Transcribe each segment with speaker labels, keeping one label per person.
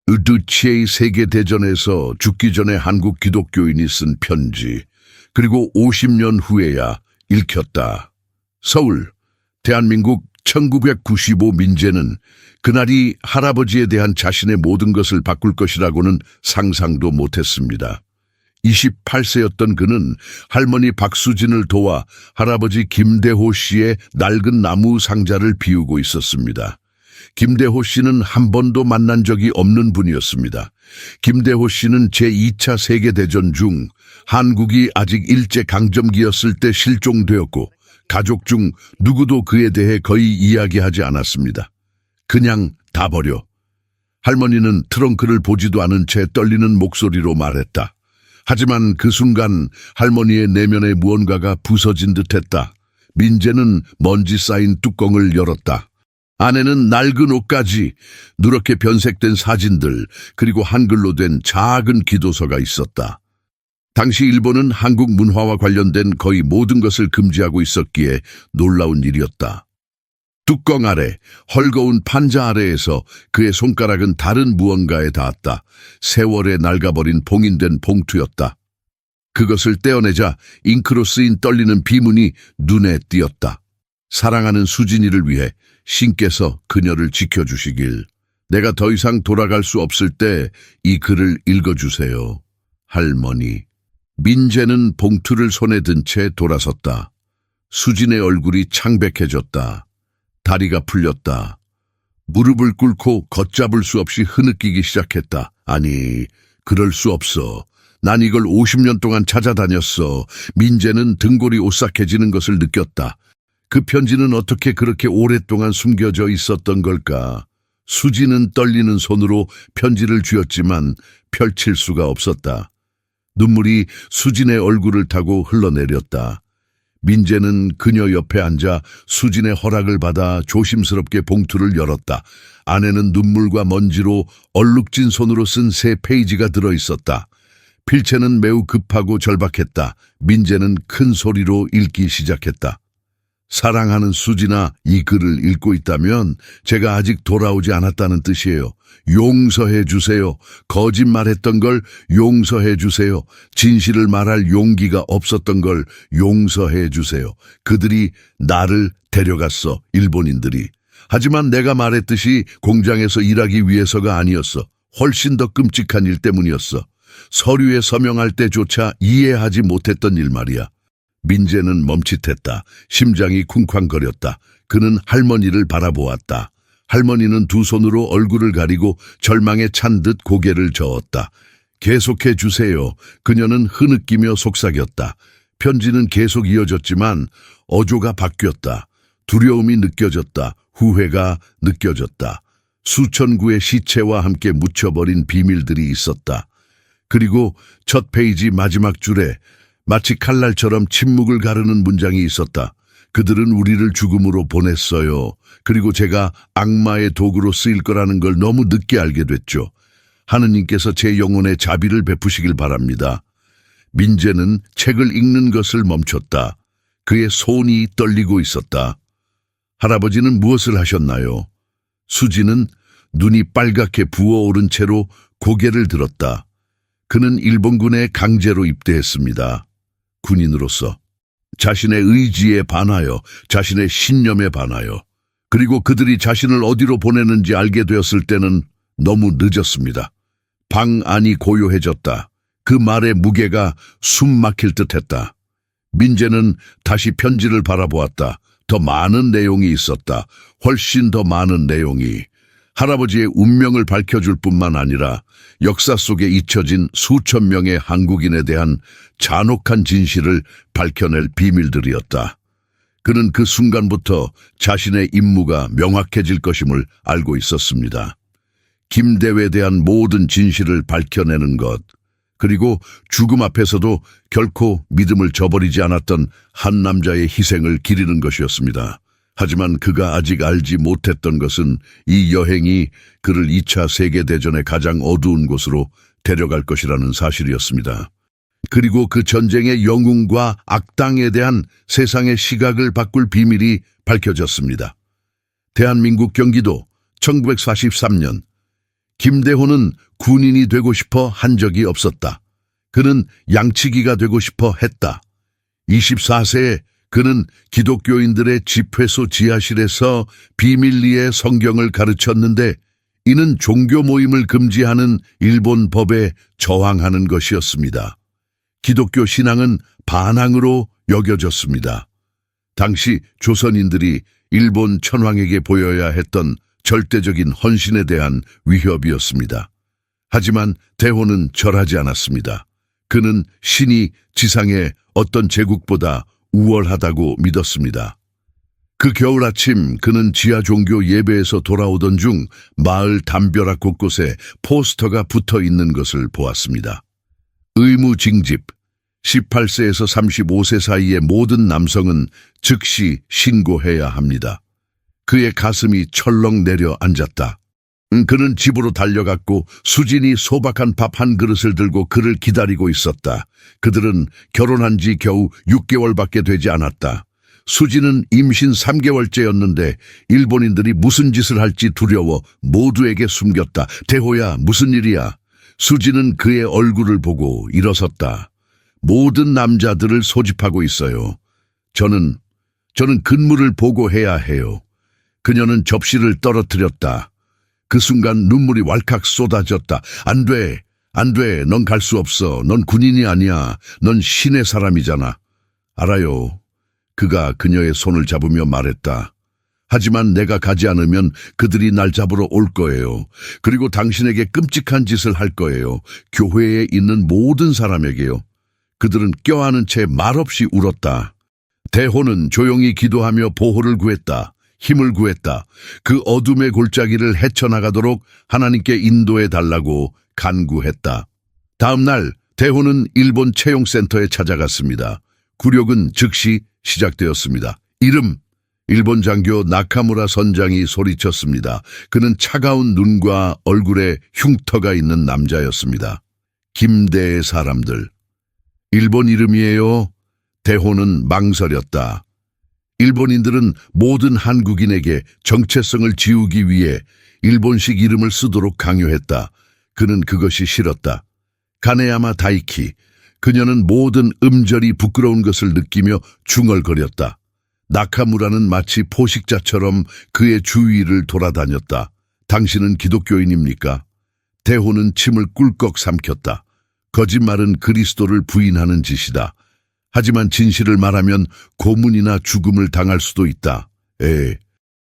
Speaker 1: 의두치의 세계대전에서 죽기 전에 한국 기독교인이 쓴 편지, 그리고 50년 후에야 읽혔다. 서울, 대한민국 1995. 민재는 그날이 할아버지에 대한 자신의 모든 것을 바꿀 것이라고는 상상도 못했습니다. 28세였던 그는 할머니 박수진을 도와 할아버지 김대호 씨의 낡은 나무 상자를 비우고 있었습니다. 김대호 씨는 한 번도 만난 적이 없는 분이었습니다. 김대호 씨는 제2차 세계대전 중 한국이 아직 일제강점기였을 때 실종되었고 가족 중 누구도 그에 대해 거의 이야기하지 않았습니다. 그냥 다 버려. 할머니는 트렁크를 보지도 않은 채 떨리는 목소리로 말했다. 하지만 그 순간 할머니의 내면에 무언가가 부서진 듯했다. 민재는 먼지 쌓인 뚜껑을 열었다. 안에는 낡은 옷가지, 누렇게 변색된 사진들, 그리고 한글로 된 작은 기도서가 있었다. 당시 일본은 한국 문화와 관련된 거의 모든 것을 금지하고 있었기에 놀라운 일이었다. 뚜껑 아래, 헐거운 판자 아래에서 그의 손가락은 다른 무언가에 닿았다. 세월에 낡아버린 봉인된 봉투였다. 그것을 떼어내자 잉크로 쓰인 떨리는 비문이 눈에 띄었다. 사랑하는 수진이를 위해 신께서 그녀를 지켜주시길. 내가 더 이상 돌아갈 수 없을 때 이 글을 읽어주세요. 할머니. 민재는 봉투를 손에 든 채 돌아섰다. 수진의 얼굴이 창백해졌다. 다리가 풀렸다. 무릎을 꿇고 걷잡을 수 없이 흐느끼기 시작했다. 아니, 그럴 수 없어. 난 이걸 50년 동안 찾아다녔어. 민재는 등골이 오싹해지는 것을 느꼈다. 그 편지는 어떻게 그렇게 오랫동안 숨겨져 있었던 걸까? 수지는 떨리는 손으로 편지를 쥐었지만 펼칠 수가 없었다. 눈물이 수진의 얼굴을 타고 흘러내렸다. 민재는 그녀 옆에 앉아 수진의 허락을 받아 조심스럽게 봉투를 열었다. 안에는 눈물과 먼지로 얼룩진 손으로 쓴 3페이지가 들어있었다. 필체는 매우 급하고 절박했다. 민재는 큰 소리로 읽기 시작했다. 사랑하는 수진아, 이 글을 읽고 있다면 제가 아직 돌아오지 않았다는 뜻이에요. 용서해 주세요. 거짓말했던 걸 용서해 주세요. 진실을 말할 용기가 없었던 걸 용서해 주세요. 그들이 나를 데려갔어, 일본인들이. 하지만 내가 말했듯이 공장에서 일하기 위해서가 아니었어. 훨씬 더 끔찍한 일 때문이었어. 서류에 서명할 때조차 이해하지 못했던 일 말이야. 민재는 멈칫했다. 심장이 쿵쾅거렸다. 그는 할머니를 바라보았다. 할머니는 두 손으로 얼굴을 가리고 절망에 찬 듯 고개를 저었다. 계속해 주세요. 그녀는 흐느끼며 속삭였다. 편지는 계속 이어졌지만 어조가 바뀌었다. 두려움이 느껴졌다. 후회가 느껴졌다. 수천 구의 시체와 함께 묻혀버린 비밀들이 있었다. 그리고 첫 페이지 마지막 줄에 마치 칼날처럼 침묵을 가르는 문장이 있었다. 그들은 우리를 죽음으로 보냈어요. 그리고 제가 악마의 도구로 쓰일 거라는 걸 너무 늦게 알게 됐죠. 하느님께서 제 영혼에 자비를 베푸시길 바랍니다. 민재는 책을 읽는 것을 멈췄다. 그의 손이 떨리고 있었다. 할아버지는 무엇을 하셨나요? 수지는 눈이 빨갛게 부어오른 채로 고개를 들었다. 그는 일본군에 강제로 입대했습니다. 군인으로서 자신의 의지에 반하여, 자신의 신념에 반하여, 그리고 그들이 자신을 어디로 보내는지 알게 되었을 때는 너무 늦었습니다. 방 안이 고요해졌다. 그 말의 무게가 숨 막힐 듯했다. 민재는 다시 편지를 바라보았다. 더 많은 내용이 있었다. 훨씬 더 많은 내용이. 할아버지의 운명을 밝혀줄 뿐만 아니라 역사 속에 잊혀진 수천 명의 한국인에 대한 잔혹한 진실을 밝혀낼 비밀들이었다. 그는 그 순간부터 자신의 임무가 명확해질 것임을 알고 있었습니다. 김대회에 대한 모든 진실을 밝혀내는 것, 그리고 죽음 앞에서도 결코 믿음을 저버리지 않았던 한 남자의 희생을 기리는 것이었습니다. 하지만 그가 아직 알지 못했던 것은 이 여행이 그를 2차 세계대전의 가장 어두운 곳으로 데려갈 것이라는 사실이었습니다. 그리고 그 전쟁의 영웅과 악당에 대한 세상의 시각을 바꿀 비밀이 밝혀졌습니다. 대한민국 경기도 1943년 김대호는 군인이 되고 싶어 한 적이 없었다. 그는 양치기가 되고 싶어 했다. 24세에 그는 기독교인들의 집회소 지하실에서 비밀리에 성경을 가르쳤는데 이는 종교 모임을 금지하는 일본 법에 저항하는 것이었습니다. 기독교 신앙은 반항으로 여겨졌습니다. 당시 조선인들이 일본 천황에게 보여야 했던 절대적인 헌신에 대한 위협이었습니다. 하지만 대호는 절하지 않았습니다. 그는 신이 지상의 어떤 제국보다 우월하다고 믿었습니다. 그 겨울 아침 그는 지하 종교 예배에서 돌아오던 중 마을 담벼락 곳곳에 포스터가 붙어 있는 것을 보았습니다. 의무 징집, 18세에서 35세 사이의 모든 남성은 즉시 신고해야 합니다. 그의 가슴이 철렁 내려앉았다. 그는 집으로 달려갔고 수진이 소박한 밥 한 그릇을 들고 그를 기다리고 있었다. 그들은 결혼한 지 겨우 6개월밖에 되지 않았다. 수진은 임신 3개월째였는데 일본인들이 무슨 짓을 할지 두려워 모두에게 숨겼다. 대호야, 무슨 일이야? 수진은 그의 얼굴을 보고 일어섰다. 모든 남자들을 소집하고 있어요. 저는 근무를 보고해야 해요. 그녀는 접시를 떨어뜨렸다. 그 순간 눈물이 왈칵 쏟아졌다. 안 돼. 넌 갈 수 없어. 넌 군인이 아니야. 넌 신의 사람이잖아. 알아요. 그가 그녀의 손을 잡으며 말했다. 하지만 내가 가지 않으면 그들이 날 잡으러 올 거예요. 그리고 당신에게 끔찍한 짓을 할 거예요. 교회에 있는 모든 사람에게요. 그들은 껴안은 채 말없이 울었다. 대호는 조용히 기도하며 보호를 구했다. 힘을 구했다. 그 어둠의 골짜기를 헤쳐나가도록 하나님께 인도해 달라고 간구했다. 다음 날 대호는 일본 채용센터에 찾아갔습니다. 굴욕은 즉시 시작되었습니다. 이름, 일본 장교 나카무라 선장이 소리쳤습니다. 그는 차가운 눈과 얼굴에 흉터가 있는 남자였습니다. 김대의 사람들. 일본 이름이에요. 대호는 망설였다. 일본인들은 모든 한국인에게 정체성을 지우기 위해 일본식 이름을 쓰도록 강요했다. 그는 그것이 싫었다. 가네야마 다이키. 그녀는 모든 음절이 부끄러운 것을 느끼며 중얼거렸다. 나카무라는 마치 포식자처럼 그의 주위를 돌아다녔다. 당신은 기독교인입니까? 대호는 침을 꿀꺽 삼켰다. 거짓말은 그리스도를 부인하는 짓이다. 하지만 진실을 말하면 고문이나 죽음을 당할 수도 있다.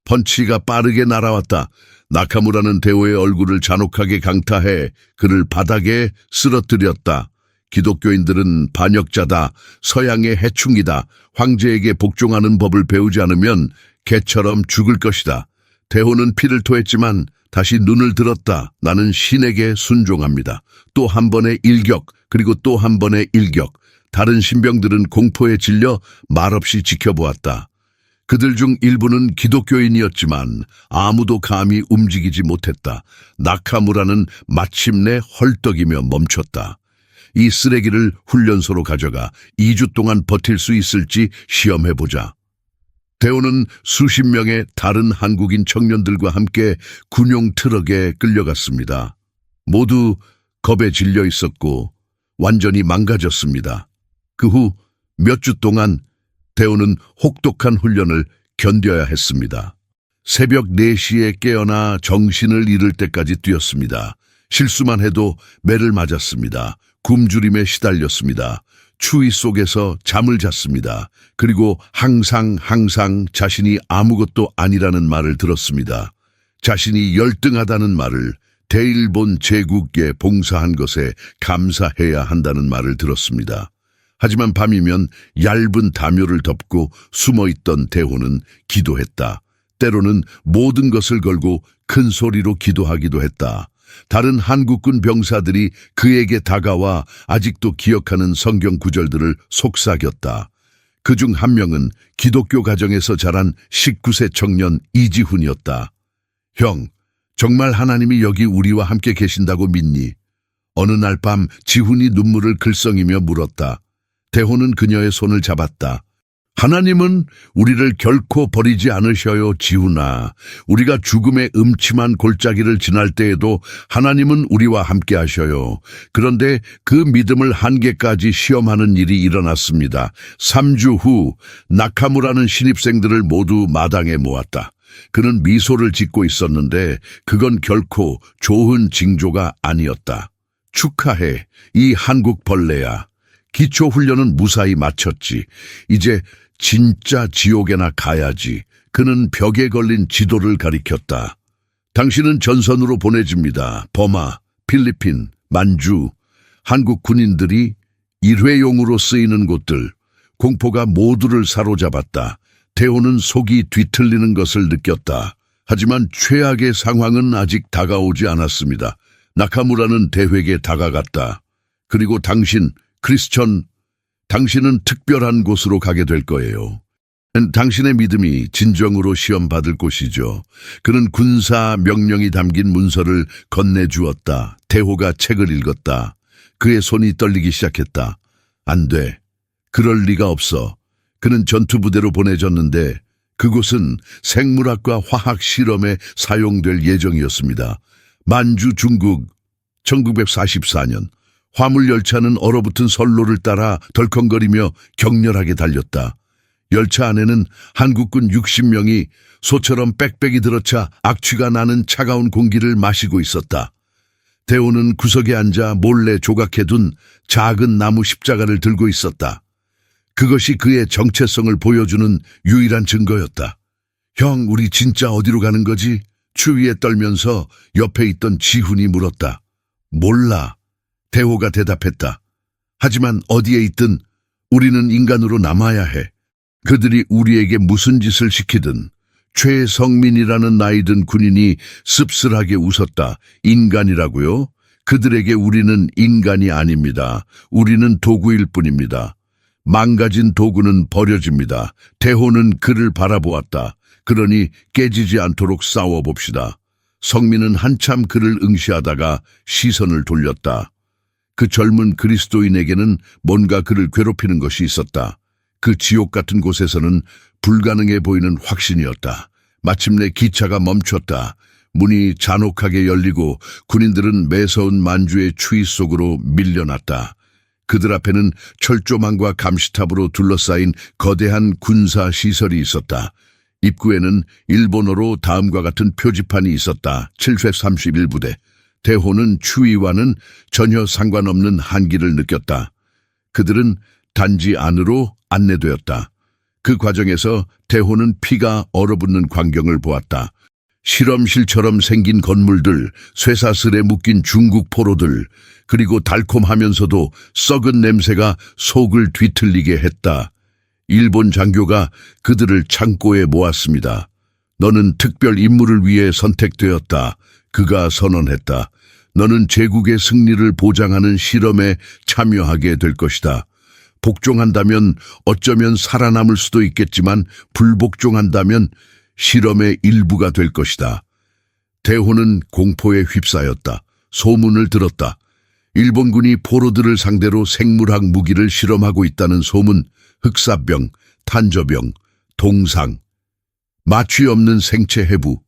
Speaker 1: 펀치가 빠르게 날아왔다. 나카무라는 대호의 얼굴을 잔혹하게 강타해 그를 바닥에 쓰러뜨렸다. 기독교인들은 반역자다. 서양의 해충이다. 황제에게 복종하는 법을 배우지 않으면 개처럼 죽을 것이다. 대호는 피를 토했지만 다시 눈을 들었다. 나는 신에게 순종합니다. 또 한 번의 일격, 그리고 또 한 번의 일격. 다른 신병들은 공포에 질려 말없이 지켜보았다. 그들 중 일부는 기독교인이었지만 아무도 감히 움직이지 못했다. 나카무라는 마침내 헐떡이며 멈췄다. 이 쓰레기를 훈련소로 가져가 2주 동안 버틸 수 있을지 시험해보자. 대호는 수십 명의 다른 한국인 청년들과 함께 군용 트럭에 끌려갔습니다. 모두 겁에 질려 있었고 완전히 망가졌습니다. 그 후 몇 주 동안 대호는 혹독한 훈련을 견뎌야 했습니다. 새벽 4시에 깨어나 정신을 잃을 때까지 뛰었습니다. 실수만 해도 매를 맞았습니다. 굶주림에 시달렸습니다. 추위 속에서 잠을 잤습니다. 그리고 항상 자신이 아무것도 아니라는 말을 들었습니다. 자신이 열등하다는 말을, 대일본 제국에 봉사한 것에 감사해야 한다는 말을 들었습니다. 하지만 밤이면 얇은 담요를 덮고 숨어있던 대호는 기도했다. 때로는 모든 것을 걸고 큰 소리로 기도하기도 했다. 다른 한국군 병사들이 그에게 다가와 아직도 기억하는 성경 구절들을 속삭였다. 그중 한 명은 기독교 가정에서 자란 19세 청년 이지훈이었다. 형, 정말 하나님이 여기 우리와 함께 계신다고 믿니? 어느 날 밤 지훈이 눈물을 글썽이며 물었다. 대호는 그녀의 손을 잡았다. 하나님은 우리를 결코 버리지 않으셔요, 지훈아. 우리가 죽음의 음침한 골짜기를 지날 때에도 하나님은 우리와 함께 하셔요. 그런데 그 믿음을 한계까지 시험하는 일이 일어났습니다. 3주 후 나카무라는 신입생들을 모두 마당에 모았다. 그는 미소를 짓고 있었는데 그건 결코 좋은 징조가 아니었다. 축하해, 이 한국 벌레야. 기초훈련은 무사히 마쳤지. 이제 진짜 지옥에나 가야지. 그는 벽에 걸린 지도를 가리켰다. 당신은 전선으로 보내집니다. 버마, 필리핀, 만주. 한국 군인들이 일회용으로 쓰이는 곳들. 공포가 모두를 사로잡았다. 대호는 속이 뒤틀리는 것을 느꼈다. 하지만 최악의 상황은 아직 다가오지 않았습니다. 나카무라는 대회에 다가갔다. 그리고 크리스천, 당신은 특별한 곳으로 가게 될 거예요. 당신의 믿음이 진정으로 시험받을 곳이죠. 그는 군사 명령이 담긴 문서를 건네주었다. 대호가 책을 읽었다. 그의 손이 떨리기 시작했다. 안 돼. 그럴 리가 없어. 그는 전투부대로 보내졌는데 그곳은 생물학과 화학 실험에 사용될 예정이었습니다. 만주 중국 1944년 화물열차는 얼어붙은 선로를 따라 덜컹거리며 격렬하게 달렸다. 열차 안에는 한국군 60명이 소처럼 빽빽이 들어차 악취가 나는 차가운 공기를 마시고 있었다. 대호는 구석에 앉아 몰래 조각해둔 작은 나무 십자가를 들고 있었다. 그것이 그의 정체성을 보여주는 유일한 증거였다. 형, 우리 진짜 어디로 가는 거지? 추위에 떨면서 옆에 있던 지훈이 물었다. 몰라. 대호가 대답했다. 하지만 어디에 있든 우리는 인간으로 남아야 해. 그들이 우리에게 무슨 짓을 시키든. 최성민이라는 나이든 군인이 씁쓸하게 웃었다. 인간이라고요? 그들에게 우리는 인간이 아닙니다. 우리는 도구일 뿐입니다. 망가진 도구는 버려집니다. 대호는 그를 바라보았다. 그러니 깨지지 않도록 싸워봅시다. 성민은 한참 그를 응시하다가 시선을 돌렸다. 그 젊은 그리스도인에게는 뭔가 그를 괴롭히는 것이 있었다. 그 지옥 같은 곳에서는 불가능해 보이는 확신이었다. 마침내 기차가 멈췄다. 문이 잔혹하게 열리고 군인들은 매서운 만주의 추위 속으로 밀려났다. 그들 앞에는 철조망과 감시탑으로 둘러싸인 거대한 군사 시설이 있었다. 입구에는 일본어로 다음과 같은 표지판이 있었다. 731부대. 대호는 추위와는 전혀 상관없는 한기를 느꼈다. 그들은 단지 안으로 안내되었다. 그 과정에서 대호는 피가 얼어붙는 광경을 보았다. 실험실처럼 생긴 건물들, 쇠사슬에 묶인 중국 포로들, 그리고 달콤하면서도 썩은 냄새가 속을 뒤틀리게 했다. 일본 장교가 그들을 창고에 모았습니다. 너는 특별 임무를 위해 선택되었다. 그가 선언했다. 너는 제국의 승리를 보장하는 실험에 참여하게 될 것이다. 복종한다면 어쩌면 살아남을 수도 있겠지만 불복종한다면 실험의 일부가 될 것이다. 대호는 공포에 휩싸였다. 소문을 들었다. 일본군이 포로들을 상대로 생물학 무기를 실험하고 있다는 소문, 흑사병, 탄저병, 동상, 마취 없는 생체 해부.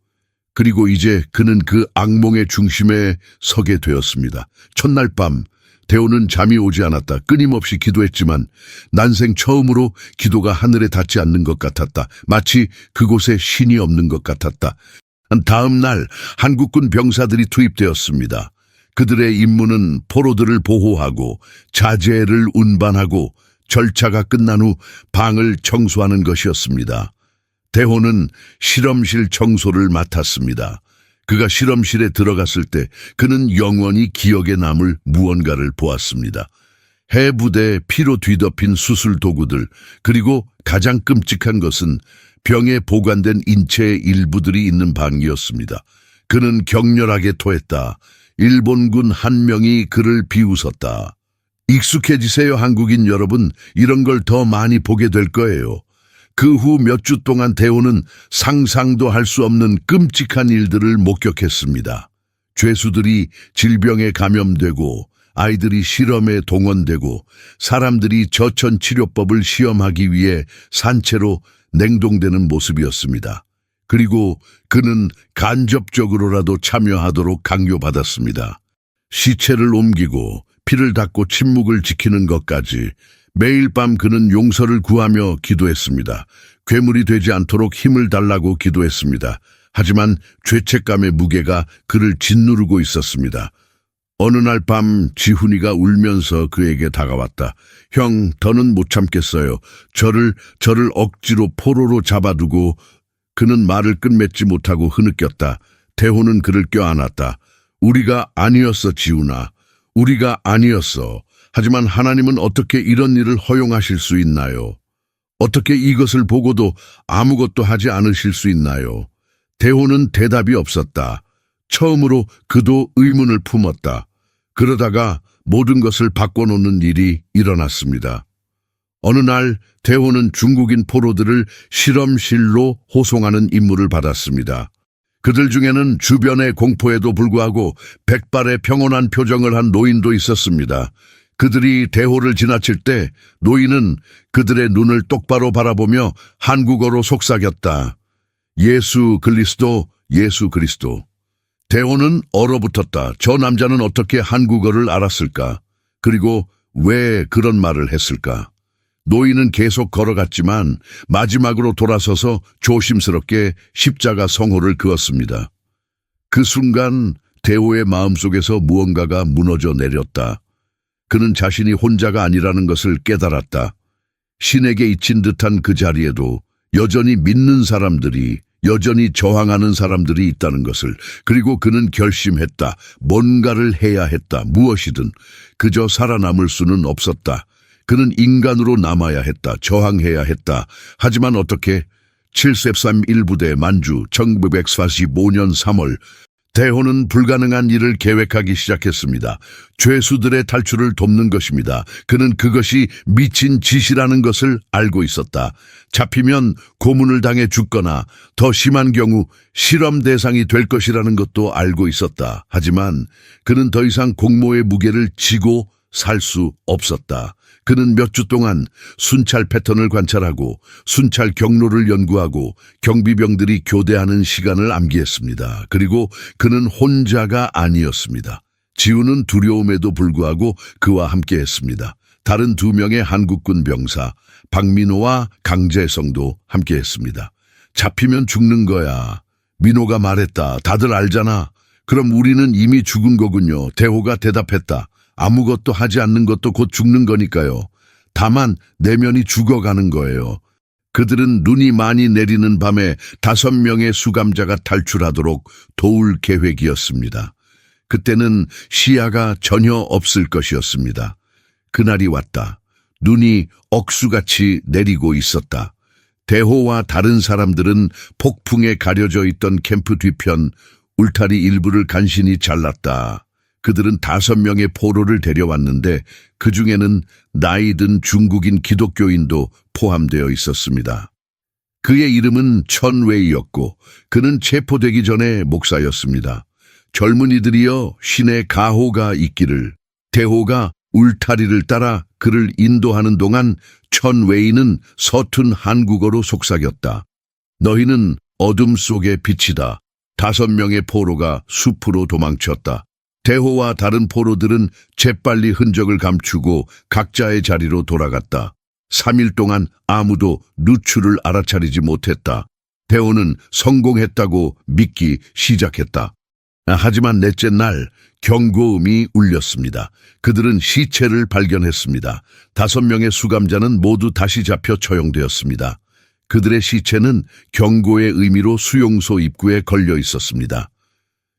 Speaker 1: 그리고 이제 그는 그 악몽의 중심에 서게 되었습니다. 첫날 밤 대호는 잠이 오지 않았다. 끊임없이 기도했지만 난생 처음으로 기도가 하늘에 닿지 않는 것 같았다. 마치 그곳에 신이 없는 것 같았다. 다음 날 한국군 병사들이 투입되었습니다. 그들의 임무는 포로들을 보호하고 자재를 운반하고 절차가 끝난 후 방을 청소하는 것이었습니다. 대호는 실험실 청소를 맡았습니다. 그가 실험실에 들어갔을 때 그는 영원히 기억에 남을 무언가를 보았습니다. 해부대 피로 뒤덮인 수술 도구들, 그리고 가장 끔찍한 것은 병에 보관된 인체의 일부들이 있는 방이었습니다. 그는 격렬하게 토했다. 일본군 한 명이 그를 비웃었다. 익숙해지세요, 한국인 여러분. 이런 걸 더 많이 보게 될 거예요. 그 후 몇 주 동안 대호는 상상도 할 수 없는 끔찍한 일들을 목격했습니다. 죄수들이 질병에 감염되고 아이들이 실험에 동원되고 사람들이 저천치료법을 시험하기 위해 산채로 냉동되는 모습이었습니다. 그리고 그는 간접적으로라도 참여하도록 강요받았습니다. 시체를 옮기고 피를 닦고 침묵을 지키는 것까지 매일 밤 그는 용서를 구하며 기도했습니다. 괴물이 되지 않도록 힘을 달라고 기도했습니다. 하지만 죄책감의 무게가 그를 짓누르고 있었습니다. 어느 날 밤 지훈이가 울면서 그에게 다가왔다. 형, 더는 못 참겠어요. 저를 억지로 포로로 잡아두고. 그는 말을 끝맺지 못하고 흐느꼈다. 대호는 그를 껴안았다. 우리가 아니었어, 지훈아. 우리가 아니었어. 하지만 하나님은 어떻게 이런 일을 허용하실 수 있나요? 어떻게 이것을 보고도 아무것도 하지 않으실 수 있나요? 대호는 대답이 없었다. 처음으로 그도 의문을 품었다. 그러다가 모든 것을 바꿔놓는 일이 일어났습니다. 어느 날 대호는 중국인 포로들을 실험실로 호송하는 임무를 받았습니다. 그들 중에는 주변의 공포에도 불구하고 백발의 평온한 표정을 한 노인도 있었습니다. 그들이 대호를 지나칠 때 노인은 그들의 눈을 똑바로 바라보며 한국어로 속삭였다. 예수 그리스도, 예수 그리스도. 대호는 얼어붙었다. 저 남자는 어떻게 한국어를 알았을까? 그리고 왜 그런 말을 했을까? 노인은 계속 걸어갔지만 마지막으로 돌아서서 조심스럽게 십자가 성호를 그었습니다. 그 순간 대호의 마음속에서 무언가가 무너져 내렸다. 그는 자신이 혼자가 아니라는 것을 깨달았다. 신에게 잊힌 듯한 그 자리에도 여전히 믿는 사람들이, 여전히 저항하는 사람들이 있다는 것을. 그리고 그는 결심했다. 뭔가를 해야 했다. 무엇이든. 그저 살아남을 수는 없었다. 그는 인간으로 남아야 했다. 저항해야 했다. 하지만 어떻게? 731부대 만주 1945년 3월 대호는 불가능한 일을 계획하기 시작했습니다. 죄수들의 탈출을 돕는 것입니다. 그는 그것이 미친 짓이라는 것을 알고 있었다. 잡히면 고문을 당해 죽거나 더 심한 경우 실험 대상이 될 것이라는 것도 알고 있었다. 하지만 그는 더 이상 공모의 무게를 지고 살 수 없었다. 그는 몇 주 동안 순찰 패턴을 관찰하고 순찰 경로를 연구하고 경비병들이 교대하는 시간을 암기했습니다. 그리고 그는 혼자가 아니었습니다. 지훈은 두려움에도 불구하고 그와 함께했습니다. 다른 2명의 한국군 병사 박민호와 강재성도 함께했습니다. 잡히면 죽는 거야. 민호가 말했다. 다들 알잖아. 그럼 우리는 이미 죽은 거군요. 대호가 대답했다. 아무것도 하지 않는 것도 곧 죽는 거니까요. 다만 내면이 죽어가는 거예요. 그들은 눈이 많이 내리는 밤에 5명의 수감자가 탈출하도록 도울 계획이었습니다. 그때는 시야가 전혀 없을 것이었습니다. 그날이 왔다. 눈이 억수같이 내리고 있었다. 대호와 다른 사람들은 폭풍에 가려져 있던 캠프 뒤편 울타리 일부를 간신히 잘랐다. 그들은 5명의 포로를 데려왔는데 그 중에는 나이든 중국인 기독교인도 포함되어 있었습니다. 그의 이름은 천웨이였고 그는 체포되기 전에 목사였습니다. 젊은이들이여 신의 가호가 있기를. 대호가 울타리를 따라 그를 인도하는 동안 천웨이는 서툰 한국어로 속삭였다. 너희는 어둠 속의 빛이다. 5명의 포로가 숲으로 도망쳤다. 대호와 다른 포로들은 재빨리 흔적을 감추고 각자의 자리로 돌아갔다. 3일 동안 아무도 누추를 알아차리지 못했다. 대호는 성공했다고 믿기 시작했다. 하지만 넷째 날 경고음이 울렸습니다. 그들은 시체를 발견했습니다. 5명의 수감자는 모두 다시 잡혀 처형되었습니다. 그들의 시체는 경고의 의미로 수용소 입구에 걸려 있었습니다.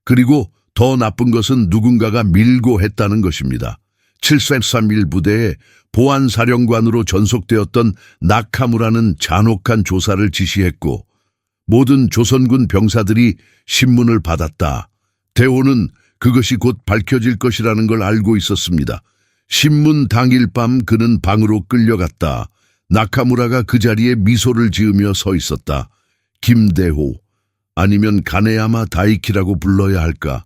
Speaker 1: 그리고 더 나쁜 것은 누군가가 밀고 했다는 것입니다. 731 부대에 보안사령관으로 전속되었던 나카무라는 잔혹한 조사를 지시했고 모든 조선군 병사들이 신문을 받았다. 대호는 그것이 곧 밝혀질 것이라는 걸 알고 있었습니다. 신문 당일 밤 그는 방으로 끌려갔다. 나카무라가 그 자리에 미소를 지으며 서 있었다. 김대호, 아니면 가네야마 다이키라고 불러야 할까?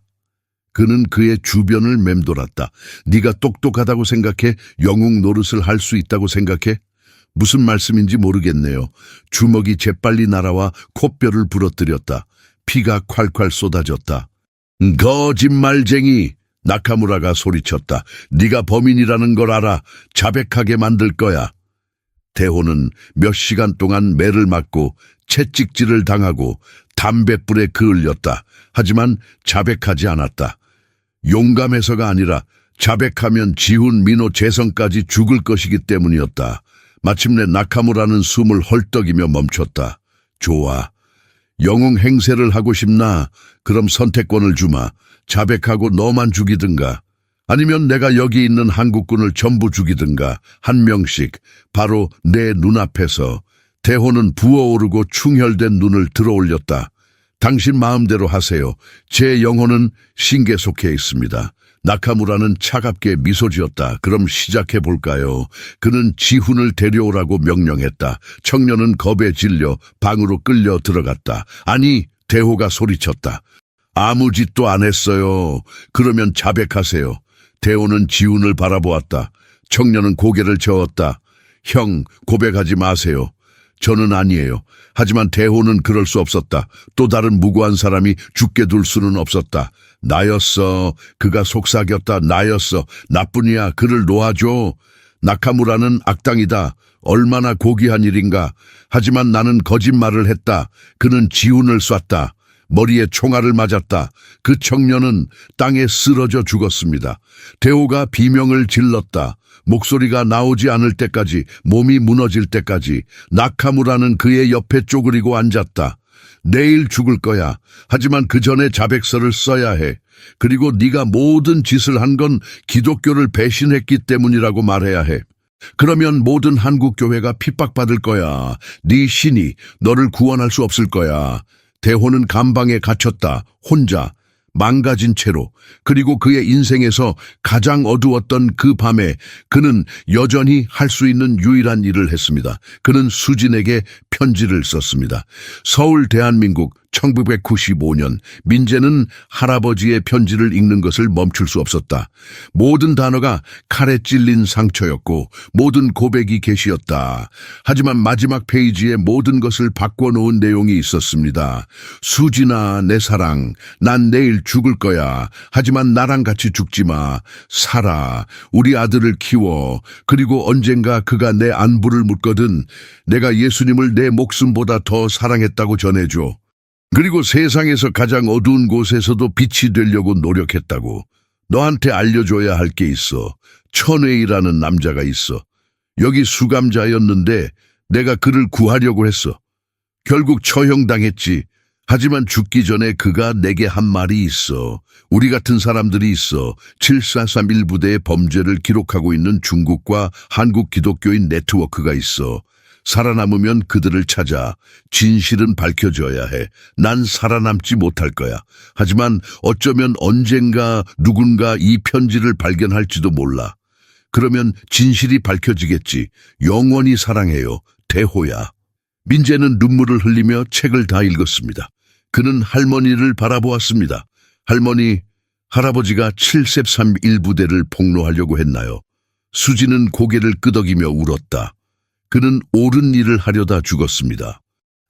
Speaker 1: 그는 그의 주변을 맴돌았다. 네가 똑똑하다고 생각해? 영웅 노릇을 할 수 있다고 생각해? 무슨 말씀인지 모르겠네요. 주먹이 재빨리 날아와 콧뼈를 부러뜨렸다. 피가 콸콸 쏟아졌다. 거짓말쟁이! 나카무라가 소리쳤다. 네가 범인이라는 걸 알아. 자백하게 만들 거야. 대호는 몇 시간 동안 매를 맞고 채찍질을 당하고 담뱃불에 그을렸다. 하지만 자백하지 않았다. 용감해서가 아니라 자백하면 지훈, 민호, 재성까지 죽을 것이기 때문이었다. 마침내 나카무라는 숨을 헐떡이며 멈췄다. 좋아. 영웅 행세를 하고 싶나? 그럼 선택권을 주마. 자백하고 너만 죽이든가. 아니면 내가 여기 있는 한국군을 전부 죽이든가. 한 명씩 바로 내 눈앞에서. 대호는 부어오르고 충혈된 눈을 들어올렸다. 당신 마음대로 하세요. 제 영혼은 신께 속해 있습니다. 나카무라는 차갑게 미소 지었다. 그럼 시작해 볼까요? 그는 지훈을 데려오라고 명령했다. 청년은 겁에 질려 방으로 끌려 들어갔다. 아니, 대호가 소리쳤다. 아무 짓도 안 했어요. 그러면 자백하세요. 대호는 지훈을 바라보았다. 청년은 고개를 저었다. 형, 고백하지 마세요. 저는 아니에요. 하지만 대호는 그럴 수 없었다. 또 다른 무고한 사람이 죽게 둘 수는 없었다. 나였어. 그가 속삭였다. 나였어. 나뿐이야. 그를 놓아줘. 나카무라는 악당이다. 얼마나 고귀한 일인가. 하지만 나는 거짓말을 했다. 그는 지훈을 쐈다. 머리에 총알을 맞았다. 그 청년은 땅에 쓰러져 죽었습니다. 대호가 비명을 질렀다. 목소리가 나오지 않을 때까지, 몸이 무너질 때까지. 나카무라는 그의 옆에 쪼그리고 앉았다. 내일 죽을 거야. 하지만 그 전에 자백서를 써야 해. 그리고 네가 모든 짓을 한 건 기독교를 배신했기 때문이라고 말해야 해. 그러면 모든 한국 교회가 핍박받을 거야. 네 신이 너를 구원할 수 없을 거야. 대호는 감방에 갇혔다. 혼자. 망가진 채로. 그리고 그의 인생에서 가장 어두웠던 그 밤에 그는 여전히 할 수 있는 유일한 일을 했습니다. 그는 수진에게 편지를 썼습니다. 서울 대한민국 1995년 민재는 할아버지의 편지를 읽는 것을 멈출 수 없었다. 모든 단어가 칼에 찔린 상처였고 모든 고백이 계시였다. 하지만 마지막 페이지에 모든 것을 바꿔놓은 내용이 있었습니다. 수진아, 내 사랑, 난 내일 죽을 거야. 하지만 나랑 같이 죽지 마. 살아. 우리 아들을 키워. 그리고 언젠가 그가 내 안부를 묻거든. 내가 예수님을 내 목숨보다 더 사랑했다고 전해줘. 그리고 세상에서 가장 어두운 곳에서도 빛이 되려고 노력했다고. 너한테 알려줘야 할 게 있어. 천회이라는 남자가 있어. 여기 수감자였는데 내가 그를 구하려고 했어. 결국 처형당했지. 하지만 죽기 전에 그가 내게 한 말이 있어. 우리 같은 사람들이 있어. 7431 부대의 범죄를 기록하고 있는 중국과 한국 기독교인 네트워크가 있어. 살아남으면 그들을 찾아. 진실은 밝혀져야 해. 난 살아남지 못할 거야. 하지만 어쩌면 언젠가 누군가 이 편지를 발견할지도 몰라. 그러면 진실이 밝혀지겠지. 영원히 사랑해요. 대호야. 민재는 눈물을 흘리며 책을 다 읽었습니다. 그는 할머니를 바라보았습니다. 할머니, 할아버지가 7331 부대를 폭로하려고 했나요? 수지는 고개를 끄덕이며 울었다. 그는 옳은 일을 하려다 죽었습니다.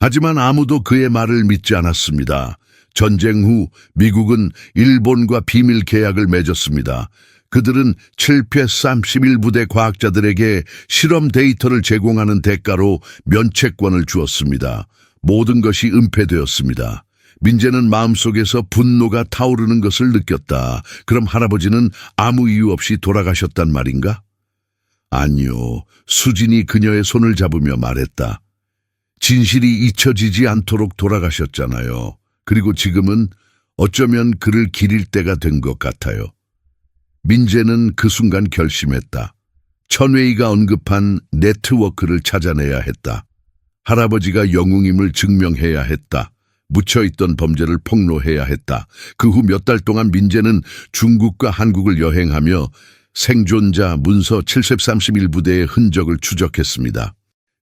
Speaker 1: 하지만 아무도 그의 말을 믿지 않았습니다. 전쟁 후 미국은 일본과 비밀 계약을 맺었습니다. 그들은 731 부대 과학자들에게 실험 데이터를 제공하는 대가로 면책권을 주었습니다. 모든 것이 은폐되었습니다. 민재는 마음속에서 분노가 타오르는 것을 느꼈다. 그럼 할아버지는 아무 이유 없이 돌아가셨단 말인가? 아니요. 수진이 그녀의 손을 잡으며 말했다. 진실이 잊혀지지 않도록 돌아가셨잖아요. 그리고 지금은 어쩌면 그를 기릴 때가 된 것 같아요. 민재는 그 순간 결심했다. 천회이가 언급한 네트워크를 찾아내야 했다. 할아버지가 영웅임을 증명해야 했다. 묻혀있던 범죄를 폭로해야 했다. 그 후 몇 달 동안 민재는 중국과 한국을 여행하며 생존자 문서 731 부대의 흔적을 추적했습니다.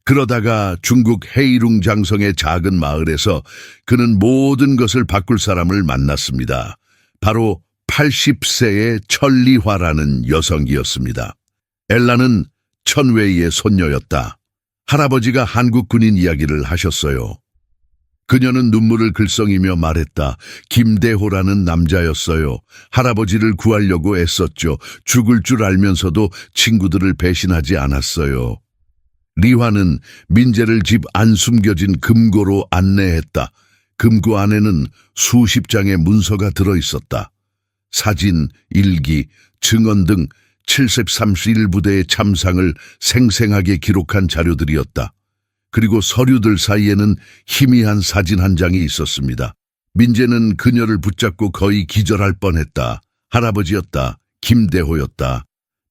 Speaker 1: 그러다가 중국 헤이룽 장성의 작은 마을에서 그는 모든 것을 바꿀 사람을 만났습니다. 바로 80세의 천리화라는 여성이었습니다. 엘라는 천웨이의 손녀였다. 할아버지가 한국 군인 이야기를 하셨어요. 그녀는 눈물을 글썽이며 말했다. 김대호라는 남자였어요. 할아버지를 구하려고 애썼죠. 죽을 줄 알면서도 친구들을 배신하지 않았어요. 리화는 민재를 집 안 숨겨진 금고로 안내했다. 금고 안에는 수십 장의 문서가 들어있었다. 사진, 일기, 증언 등 731부대의 참상을 생생하게 기록한 자료들이었다. 그리고 서류들 사이에는 희미한 사진 한 장이 있었습니다. 민재는 그녀를 붙잡고 거의 기절할 뻔했다. 할아버지였다. 김대호였다.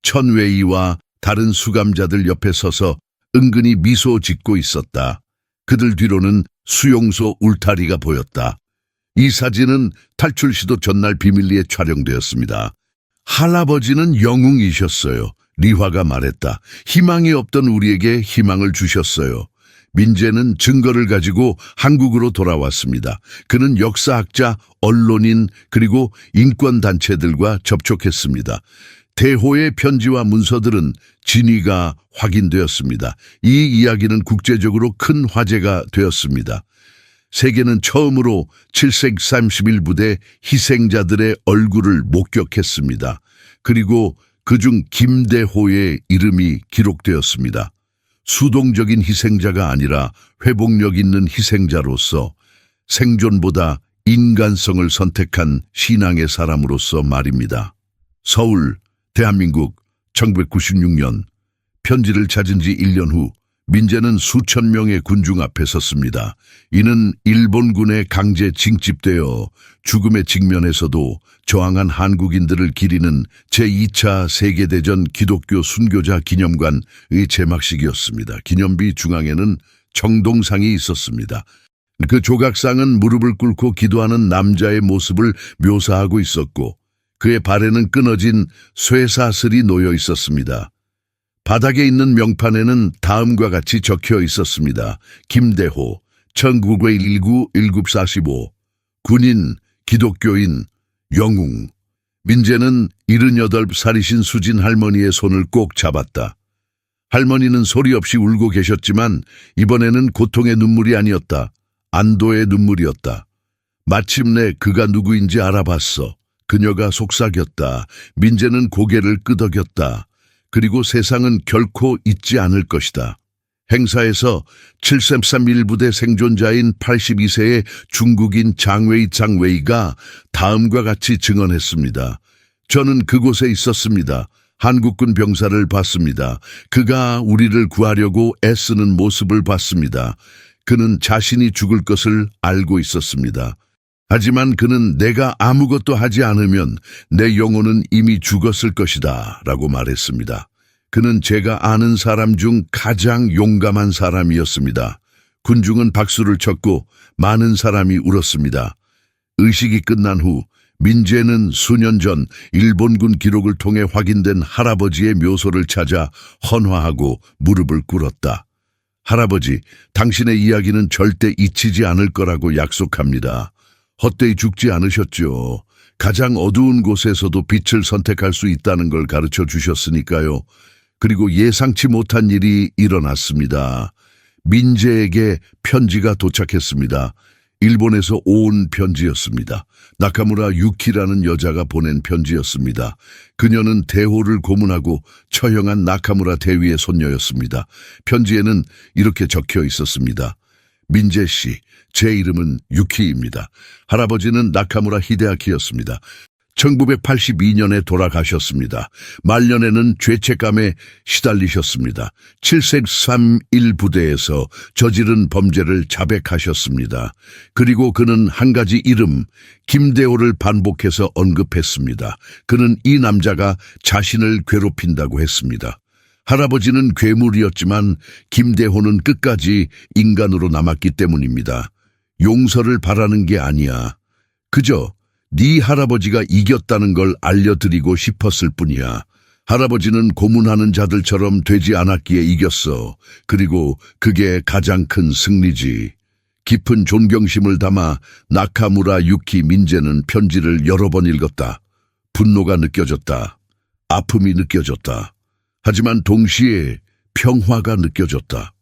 Speaker 1: 천웨이와 다른 수감자들 옆에 서서 은근히 미소 짓고 있었다. 그들 뒤로는 수용소 울타리가 보였다. 이 사진은 탈출 시도 전날 비밀리에 촬영되었습니다. 할아버지는 영웅이셨어요. 리화가 말했다. 희망이 없던 우리에게 희망을 주셨어요. 민재는 증거를 가지고 한국으로 돌아왔습니다. 그는 역사학자, 언론인, 그리고 인권단체들과 접촉했습니다. 대호의 편지와 문서들은 진위가 확인되었습니다. 이 이야기는 국제적으로 큰 화제가 되었습니다. 세계는 처음으로 731부대 희생자들의 얼굴을 목격했습니다. 그리고 그중 김대호의 이름이 기록되었습니다. 수동적인 희생자가 아니라 회복력 있는 희생자로서 생존보다 인간성을 선택한 신앙의 사람으로서 말입니다. 서울, 대한민국, 1996년 편지를 찾은 지 1년 후 민재는 수천 명의 군중 앞에 섰습니다. 이는 일본군에 강제 징집되어 죽음에 직면해서도 저항한 한국인들을 기리는 제2차 세계대전 기독교 순교자 기념관의 제막식이었습니다. 기념비 중앙에는 정동상이 있었습니다. 그 조각상은 무릎을 꿇고 기도하는 남자의 모습을 묘사하고 있었고 그의 발에는 끊어진 쇠사슬이 놓여 있었습니다. 바닥에 있는 명판에는 다음과 같이 적혀 있었습니다. 김대호, 1919-1945, 군인, 기독교인, 영웅. 민재는 78살이신 수진 할머니의 손을 꼭 잡았다. 할머니는 소리 없이 울고 계셨지만 이번에는 고통의 눈물이 아니었다. 안도의 눈물이었다. 마침내 그가 누구인지 알아봤어. 그녀가 속삭였다. 민재는 고개를 끄덕였다. 그리고 세상은 결코 잊지 않을 것이다. 행사에서 731부대 생존자인 82세의 중국인 장웨이가 다음과 같이 증언했습니다. 저는 그곳에 있었습니다. 한국군 병사를 봤습니다. 그가 우리를 구하려고 애쓰는 모습을 봤습니다. 그는 자신이 죽을 것을 알고 있었습니다. 하지만 그는 내가 아무것도 하지 않으면 내 영혼은 이미 죽었을 것이다 라고 말했습니다. 그는 제가 아는 사람 중 가장 용감한 사람이었습니다. 군중은 박수를 쳤고 많은 사람이 울었습니다. 의식이 끝난 후 민재는 수년 전 일본군 기록을 통해 확인된 할아버지의 묘소를 찾아 헌화하고 무릎을 꿇었다. 할아버지, 당신의 이야기는 절대 잊히지 않을 거라고 약속합니다. 헛되이 죽지 않으셨죠. 가장 어두운 곳에서도 빛을 선택할 수 있다는 걸 가르쳐 주셨으니까요. 그리고 예상치 못한 일이 일어났습니다. 민재에게 편지가 도착했습니다. 일본에서 온 편지였습니다. 나카무라 유키라는 여자가 보낸 편지였습니다. 그녀는 대호를 고문하고 처형한 나카무라 대위의 손녀였습니다. 편지에는 이렇게 적혀 있었습니다. 민재 씨, 제 이름은 유키입니다. 할아버지는 나카무라 히데아키였습니다. 1982년에 돌아가셨습니다. 말년에는 죄책감에 시달리셨습니다. 731부대에서 저지른 범죄를 자백하셨습니다. 그리고 그는 한 가지 이름, 김대호를 반복해서 언급했습니다. 그는 이 남자가 자신을 괴롭힌다고 했습니다. 할아버지는 괴물이었지만 김대호는 끝까지 인간으로 남았기 때문입니다. 용서를 바라는 게 아니야. 그저 네 할아버지가 이겼다는 걸 알려드리고 싶었을 뿐이야. 할아버지는 고문하는 자들처럼 되지 않았기에 이겼어. 그리고 그게 가장 큰 승리지. 깊은 존경심을 담아 나카무라 유키 민재는 편지를 여러 번 읽었다. 분노가 느껴졌다. 아픔이 느껴졌다. 하지만 동시에 평화가 느껴졌다.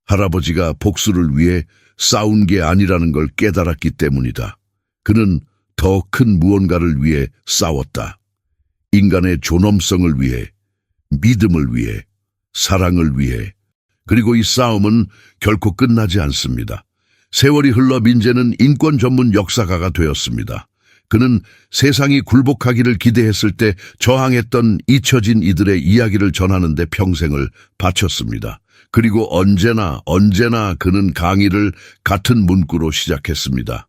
Speaker 1: 할아버지가 복수를 위해 싸운 게 아니라는 걸 깨달았기 때문이다. 그는 더 큰 무언가를 위해 싸웠다. 인간의 존엄성을 위해, 믿음을 위해, 사랑을 위해. 그리고 이 싸움은 결코 끝나지 않습니다. 세월이 흘러 민재는 인권 전문 역사가가 되었습니다. 그는 세상이 굴복하기를 기대했을 때 저항했던 잊혀진 이들의 이야기를 전하는 데 평생을 바쳤습니다. 그리고 언제나 그는 강의를 같은 문구로 시작했습니다.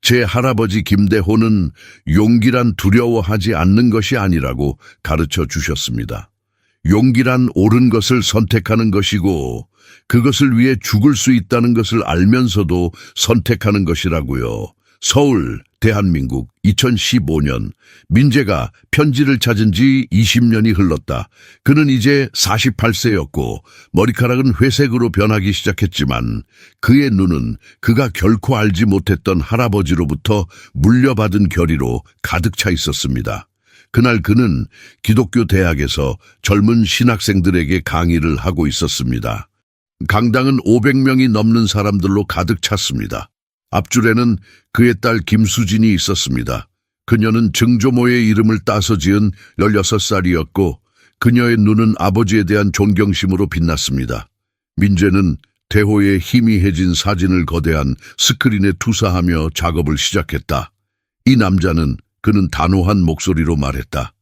Speaker 1: 제 할아버지 김대호는 용기란 두려워하지 않는 것이 아니라고 가르쳐 주셨습니다. 용기란 옳은 것을 선택하는 것이고 그것을 위해 죽을 수 있다는 것을 알면서도 선택하는 것이라고요. 서울, 대한민국, 2015년. 민재가 편지를 찾은 지 20년이 흘렀다. 그는 이제 48세였고 머리카락은 회색으로 변하기 시작했지만 그의 눈은 그가 결코 알지 못했던 할아버지로부터 물려받은 결의로 가득 차 있었습니다. 그날 그는 기독교 대학에서 젊은 신학생들에게 강의를 하고 있었습니다. 강당은 500명이 넘는 사람들로 가득 찼습니다. 앞줄에는 그의 딸 김수진이 있었습니다. 그녀는 증조모의 이름을 따서 지은 16살이었고 그녀의 눈은 아버지에 대한 존경심으로 빛났습니다. 민재는 대호의 희미해진 사진을 거대한 스크린에 투사하며 작업을 시작했다. 이 남자는 그는 단호한 목소리로 말했다.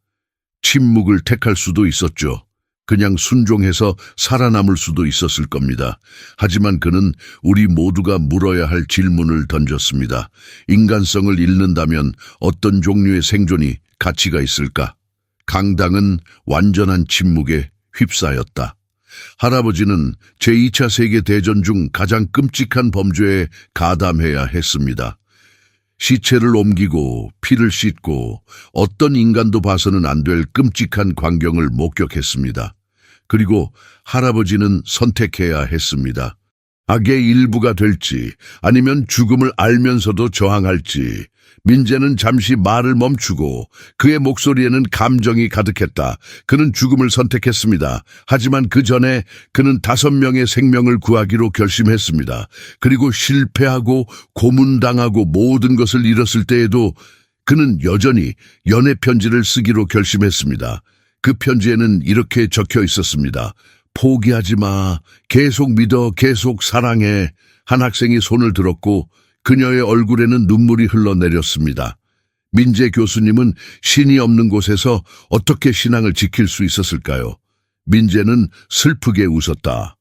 Speaker 1: 침묵을 택할 수도 있었죠. 그냥 순종해서 살아남을 수도 있었을 겁니다. 하지만 그는 우리 모두가 물어야 할 질문을 던졌습니다. 인간성을 잃는다면 어떤 종류의 생존이 가치가 있을까? 강당은 완전한 침묵에 휩싸였다. 할아버지는 제2차 세계대전 중 가장 끔찍한 범죄에 가담해야 했습니다. 시체를 옮기고 피를 씻고 어떤 인간도 봐서는 안 될 끔찍한 광경을 목격했습니다. 그리고 할아버지는 선택해야 했습니다. 악의 일부가 될지 아니면 죽음을 알면서도 저항할지. 민재는 잠시 말을 멈추고 그의 목소리에는 감정이 가득했다. 그는 죽음을 선택했습니다. 하지만 그 전에 그는 5명의 생명을 구하기로 결심했습니다. 그리고 실패하고 고문당하고 모든 것을 잃었을 때에도 그는 여전히 연애 편지를 쓰기로 결심했습니다. 그 편지에는 이렇게 적혀 있었습니다. 포기하지 마. 계속 믿어. 계속 사랑해. 한 학생이 손을 들었고 그녀의 얼굴에는 눈물이 흘러내렸습니다. 민재 교수님은 신이 없는 곳에서 어떻게 신앙을 지킬 수 있었을까요? 민재는 슬프게 웃었다.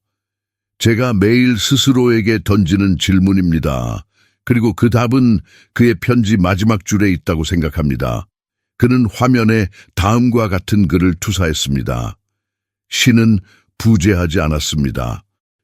Speaker 1: 제가 매일 스스로에게 던지는 질문입니다. 그리고 그 답은 그의 편지 마지막 줄에 있다고 생각합니다. 그는 화면에 다음과 같은 글을 투사했습니다. 신은 부재하지 않았습니다.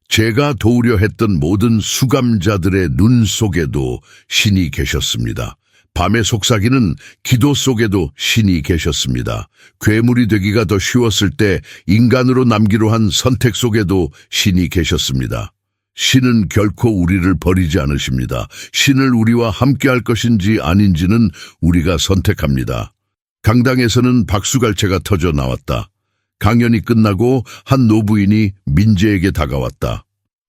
Speaker 1: 제가 도우려 했던 모든 수감자들의 눈 속에도 신이 계셨습니다. 밤의 속삭이는 기도 속에도 신이 계셨습니다. 괴물이 되기가 더 쉬웠을 때 인간으로 남기로 한 선택 속에도 신이 계셨습니다. 신은 결코 우리를 버리지 않으십니다. 신을 우리와 함께할 것인지 아닌지는 우리가 선택합니다. 강당에서는 박수갈채가 터져 나왔다. 강연이 끝나고 한 노부인이 민재에게 다가왔다.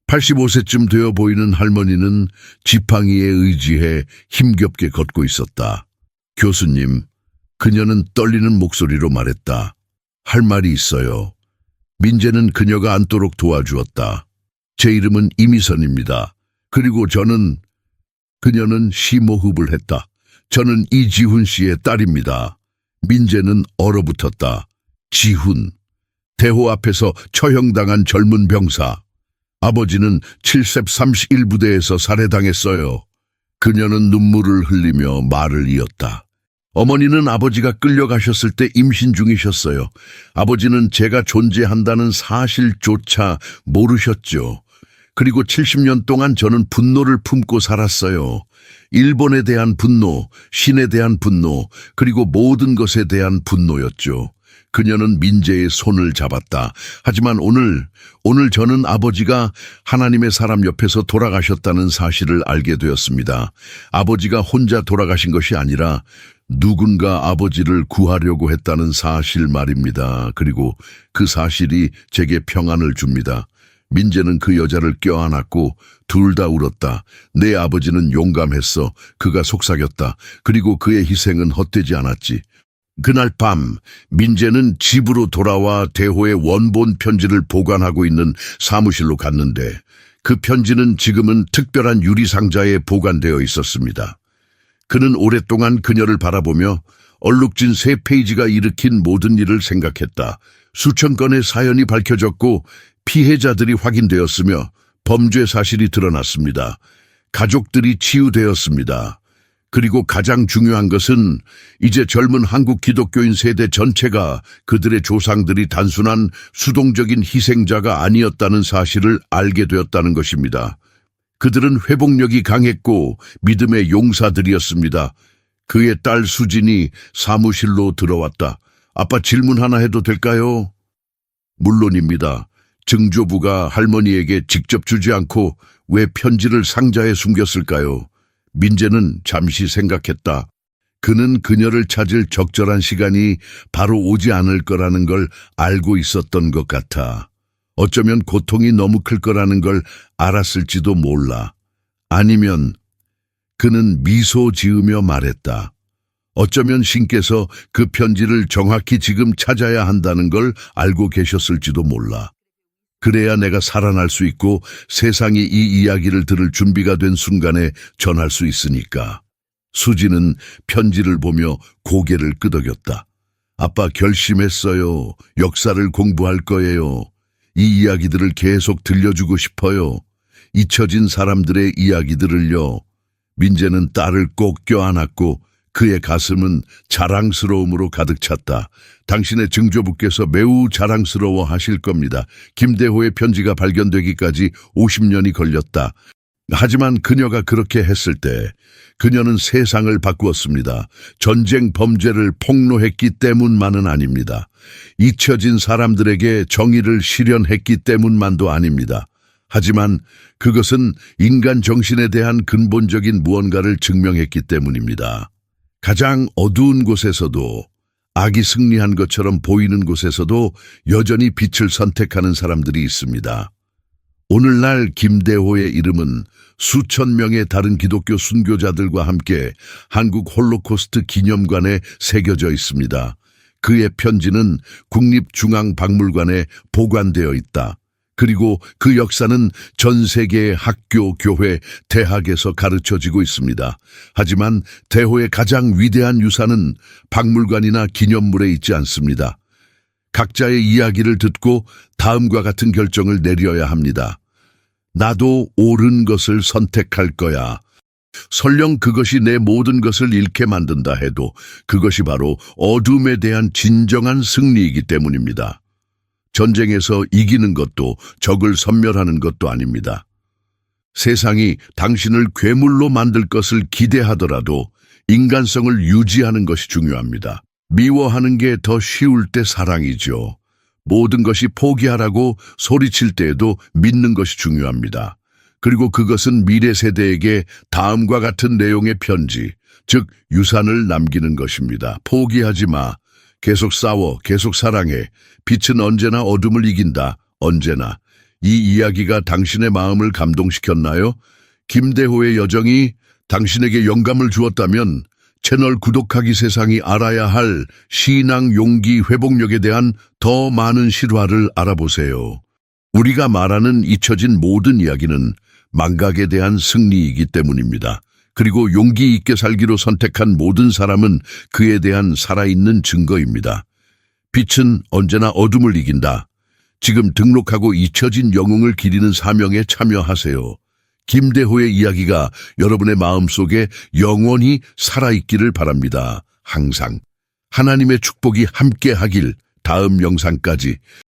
Speaker 1: 85세쯤 되어 보이는 할머니는 지팡이에 의지해 힘겹게 걷고 있었다. 교수님, 그녀는 떨리는 목소리로 말했다. 할 말이 있어요. 민재는 그녀가 앉도록 도와주었다. 제 이름은 이미선입니다. 그리고 그녀는 심호흡을 했다. 저는 이지훈 씨의 딸입니다. 민재는 얼어붙었다. 지훈. 대호 앞에서 처형당한 젊은 병사. 아버지는 7셉 31부대에서 살해당했어요. 그녀는 눈물을 흘리며 말을 이었다. 어머니는 아버지가 끌려가셨을 때 임신 중이셨어요. 아버지는 제가 존재한다는 사실조차 모르셨죠. 그리고 70년 동안 저는 분노를 품고 살았어요. 일본에 대한 분노, 신에 대한 분노, 그리고 모든 것에 대한 분노였죠. 그녀는 민재의 손을 잡았다. 하지만 오늘 저는 아버지가 하나님의 사람 옆에서 돌아가셨다는 사실을 알게 되었습니다. 아버지가 혼자 돌아가신 것이 아니라 누군가 아버지를 구하려고 했다는 사실 말입니다. 그리고 그 사실이 제게 평안을 줍니다. 민재는 그 여자를 껴안았고 둘 다 울었다. 내 아버지는 용감했어. 그가 속삭였다. 그리고 그의 희생은 헛되지 않았지. 그날 밤 민재는 집으로 돌아와 대호의 원본 편지를 보관하고 있는 사무실로 갔는데 그 편지는 지금은 특별한 유리상자에 보관되어 있었습니다. 그는 오랫동안 그녀를 바라보며 얼룩진 3페이지가 일으킨 모든 일을 생각했다. 수천 건의 사연이 밝혀졌고 피해자들이 확인되었으며 범죄 사실이 드러났습니다. 가족들이 치유되었습니다. 그리고 가장 중요한 것은 이제 젊은 한국 기독교인 세대 전체가 그들의 조상들이 단순한 수동적인 희생자가 아니었다는 사실을 알게 되었다는 것입니다. 그들은 회복력이 강했고 믿음의 용사들이었습니다. 그의 딸 수진이 사무실로 들어왔다. 아빠 질문 하나 해도 될까요? 물론입니다. 증조부가 할머니에게 직접 주지 않고 왜 편지를 상자에 숨겼을까요? 민재는 잠시 생각했다. 그는 그녀를 찾을 적절한 시간이 바로 오지 않을 거라는 걸 알고 있었던 것 같아. 어쩌면 고통이 너무 클 거라는 걸 알았을지도 몰라. 아니면 그는 미소 지으며 말했다. 어쩌면 신께서 그 편지를 정확히 지금 찾아야 한다는 걸 알고 계셨을지도 몰라. 그래야 내가 살아날 수 있고 세상이 이 이야기를 들을 준비가 된 순간에 전할 수 있으니까. 수지는 편지를 보며 고개를 끄덕였다. 아빠 결심했어요. 역사를 공부할 거예요. 이 이야기들을 계속 들려주고 싶어요. 잊혀진 사람들의 이야기들을요. 민재는 딸을 꼭 껴안았고 그의 가슴은 자랑스러움으로 가득 찼다. 당신의 증조부께서 매우 자랑스러워 하실 겁니다. 김대호의 편지가 발견되기까지 50년이 걸렸다. 하지만 그녀가 그렇게 했을 때 그녀는 세상을 바꾸었습니다. 전쟁 범죄를 폭로했기 때문만은 아닙니다. 잊혀진 사람들에게 정의를 실현했기 때문만도 아닙니다. 하지만 그것은 인간 정신에 대한 근본적인 무언가를 증명했기 때문입니다. 가장 어두운 곳에서도 악이 승리한 것처럼 보이는 곳에서도 여전히 빛을 선택하는 사람들이 있습니다. 오늘날 김대호의 이름은 수천 명의 다른 기독교 순교자들과 함께 한국 홀로코스트 기념관에 새겨져 있습니다. 그의 편지는 국립중앙박물관에 보관되어 있다. 그리고 그 역사는 전 세계의 학교, 교회, 대학에서 가르쳐지고 있습니다. 하지만 대호의 가장 위대한 유산은 박물관이나 기념물에 있지 않습니다. 각자의 이야기를 듣고 다음과 같은 결정을 내려야 합니다. 나도 옳은 것을 선택할 거야. 설령 그것이 내 모든 것을 잃게 만든다 해도 그것이 바로 어둠에 대한 진정한 승리이기 때문입니다. 전쟁에서 이기는 것도 적을 섬멸하는 것도 아닙니다. 세상이 당신을 괴물로 만들 것을 기대하더라도 인간성을 유지하는 것이 중요합니다. 미워하는 게 더 쉬울 때 사랑이죠. 모든 것이 포기하라고 소리칠 때에도 믿는 것이 중요합니다. 그리고 그것은 미래 세대에게 다음과 같은 내용의 편지, 즉 유산을 남기는 것입니다. 포기하지 마. 계속 싸워, 계속 사랑해. 빛은 언제나 어둠을 이긴다. 언제나. 이 이야기가 당신의 마음을 감동시켰나요? 김대호의 여정이 당신에게 영감을 주었다면 채널 구독하기 세상이 알아야 할 신앙 용기 회복력에 대한 더 많은 실화를 알아보세요. 우리가 말하는 잊혀진 모든 이야기는 망각에 대한 승리이기 때문입니다. 그리고 용기 있게 살기로 선택한 모든 사람은 그에 대한 살아있는 증거입니다. 빛은 언제나 어둠을 이긴다. 지금 등록하고 잊혀진 영웅을 기리는 사명에 참여하세요. 김대호의 이야기가 여러분의 마음속에 영원히 살아있기를 바랍니다. 항상. 하나님의 축복이 함께하길. 다음 영상까지.